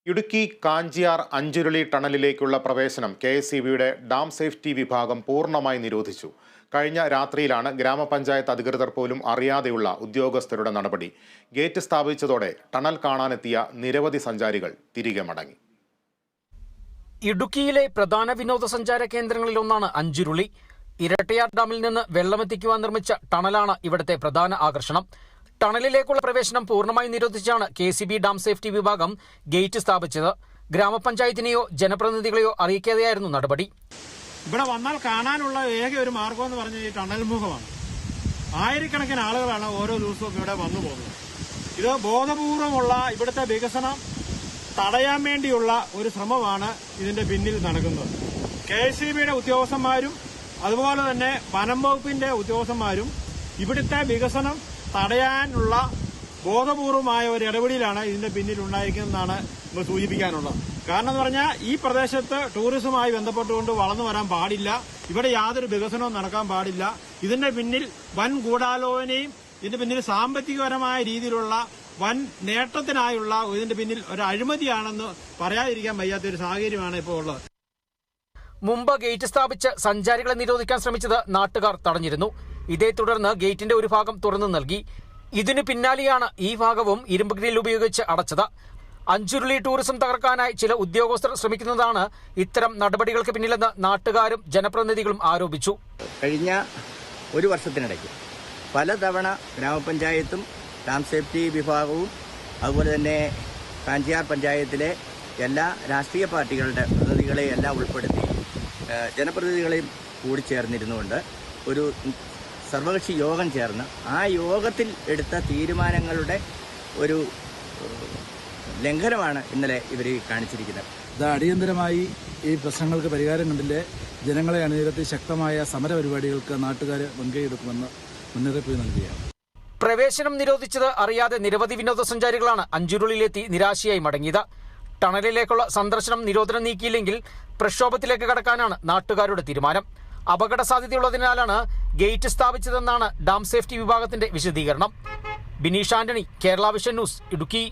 ഇടുക്കി കാഞ്ചിയാർ അഞ്ചുരുളി ടണലിലേക്കുള്ള പ്രവേശനം KSEBയുടെ dam safety വിഭാഗം പൂർണ്ണമായി നിരോധിച്ചു. കഴിഞ്ഞ രാത്രിയിലാണ് ഗ്രാമപഞ്ചായത്ത് അധികൃതർ പോലും അറിയാതെയുള്ള ഉദ്യോഗസ്ഥരുടെ നടപടി. ഗേറ്റ് സ്ഥാപിച്ചതോടെ ടണൽ കാണാനെത്തിയ നിരവധി സഞ്ചാരികൾ തിരികെ മടങ്ങി. ഇടുക്കിയിലെ പ്രധാന വിനോദസഞ്ചാര കേന്ദ്രങ്ങളിലൊന്നാണ് അഞ്ചുരുളി. ഇരട്ടയാർ ഡാമിൽ നിന്ന് വെള്ളമെത്തിക്കുവാൻ നിർമ്മിച്ച ടണലാണ് ഇവിടുത്തെ പ്രധാന ആകർഷണം. ടണലിലേക്കുള്ള പ്രവേശനം പൂർണ്ണമായി നിരോധിച്ചാണ് KSEB ഡാം സേഫ്റ്റി വിഭാഗം ഗേറ്റ് സ്ഥാപിച്ചത്. ഗ്രാമപഞ്ചായത്തിനെയോ ജനപ്രതിനിധികളെയോ അറിയിക്കാതെയായിരുന്നു നടപടി. ഇവിടെ വന്നാൽ കാണാനുള്ള ഏക ഒരു മാർഗം എന്ന് പറഞ്ഞാൽ ഈ ടണൽ മുഖമാണ്. ആയിരക്കണക്കിന് ആളുകളാണ് ഓരോ ദിവസവും ഇവിടെ വന്നു പോകുന്നത്. ഇത് ബോധപൂർവമുള്ള ഇവിടുത്തെ വികസനം തടയാൻ വേണ്ടിയുള്ള ഒരു ശ്രമമാണ് ഇതിന്റെ പിന്നിൽ നടക്കുന്നത്. KSEBയുടെ ഉദ്യോഗസ്ഥന്മാരും അതുപോലെ തന്നെ വനം വകുപ്പിന്റെ ഉദ്യോഗസ്ഥന്മാരും ഇവിടുത്തെ വികസനം തടയാനുള്ള ബോധപൂർവമായ ഒരു ഇടപെടലാണ് ഇതിന്റെ പിന്നിൽ ഉണ്ടായിരിക്കുന്നതെന്നാണ് നമ്മൾ സൂചിപ്പിക്കാനുള്ളത്. കാരണം എന്ന് പറഞ്ഞാൽ ഈ പ്രദേശത്ത് ടൂറിസവുമായി ബന്ധപ്പെട്ടുകൊണ്ട് വളർന്നു വരാൻ പാടില്ല, ഇവിടെ യാതൊരു വികസനവും നടക്കാൻ പാടില്ല. ഇതിന്റെ പിന്നിൽ വൻ ഗൂഢാലോചനയും ഇതിന്റെ പിന്നിൽ സാമ്പത്തികപരമായ രീതിയിലുള്ള വൻ നേട്ടത്തിനായുള്ള ഇതിന്റെ പിന്നിൽ ഒരു അഴിമതിയാണെന്ന് പറയാതിരിക്കാൻ വയ്യാത്തൊരു സാഹചര്യമാണ് ഇപ്പോൾ ഉള്ളത്. മുമ്പ് ഗേറ്റ് സ്ഥാപിച്ച് സഞ്ചാരികളെ നിരോധിക്കാൻ ശ്രമിച്ചത് നാട്ടുകാർ തടഞ്ഞിരുന്നു. ഇതേ തുടർന്ന് ഗേറ്റിന്റെ ഒരു ഭാഗം തുറന്നു നൽകി. ഇതിനു പിന്നാലെയാണ് ഈ ഭാഗവും ഇരുമ്പ് ഗ്രിൽ ഉപയോഗിച്ച് അടച്ചത്. അഞ്ചുരുളി ടൂറിസം തകർക്കാനായി ചില ഉദ്യോഗസ്ഥർ ശ്രമിക്കുന്നതാണ് ഇത്തരം നടപടികൾക്ക് പിന്നിലെന്ന് നാട്ടുകാരും ജനപ്രതിനിധികളും ആരോപിച്ചു. കഴിഞ്ഞ ഒരു വർഷത്തിനിടയ്ക്ക് പലതവണ ഗ്രാമപഞ്ചായത്തും ഡാം സേഫ്റ്റി വിഭാഗവും അതുപോലെ തന്നെ കാഞ്ചിയാർ പഞ്ചായത്തിലെ എല്ലാ രാഷ്ട്രീയ പാർട്ടികളുടെ പ്രതിനിധികളെ എല്ലാം ഉൾപ്പെടുത്തി ജനപ്രതിനിധികളെയും കൂടി ചേർന്നിരുന്നുകൊണ്ട് ഒരു സർവകക്ഷി യോഗം ചേർന്ന് ആ യോഗത്തിൽ എടുത്ത തീരുമാനങ്ങളുടെ ഒരു ലംഘനമാണ് ഇന്നലെ ഇവർ കാണിച്ചിരിക്കുന്നത്. ഇത് അടിയന്തരമായി ഈ പ്രശ്നങ്ങൾക്ക് പരിഹാരം കണ്ടില്ലേ ജനങ്ങളെ അണിനിരത്തി ശക്തമായ സമര പരിപാടികൾക്ക് നാട്ടുകാർ മുൻകൈയെടുക്കുമെന്ന് മുന്നറിയിപ്പ് നൽകുകയാണ്. പ്രവേശനം നിരോധിച്ചത് അറിയാതെ നിരവധി വിനോദസഞ്ചാരികളാണ് അഞ്ചുരുളിയിലെത്തി നിരാശയായി മടങ്ങിയത്. ടണലിലേക്കുള്ള സന്ദർശനം നിരോധനം നീക്കിയില്ലെങ്കിൽ പ്രക്ഷോഭത്തിലേക്ക് കടക്കാനാണ് നാട്ടുകാരുടെ തീരുമാനം. അപകട സാധ്യതയുള്ളതിനാലാണ് ഗേറ്റ് സ്ഥാപിച്ചതെന്നാണ് ഡാം സേഫ്റ്റി വിഭാഗത്തിന്റെ വിശദീകരണം. Bineesh Antony, Kerala vision news, Idukki.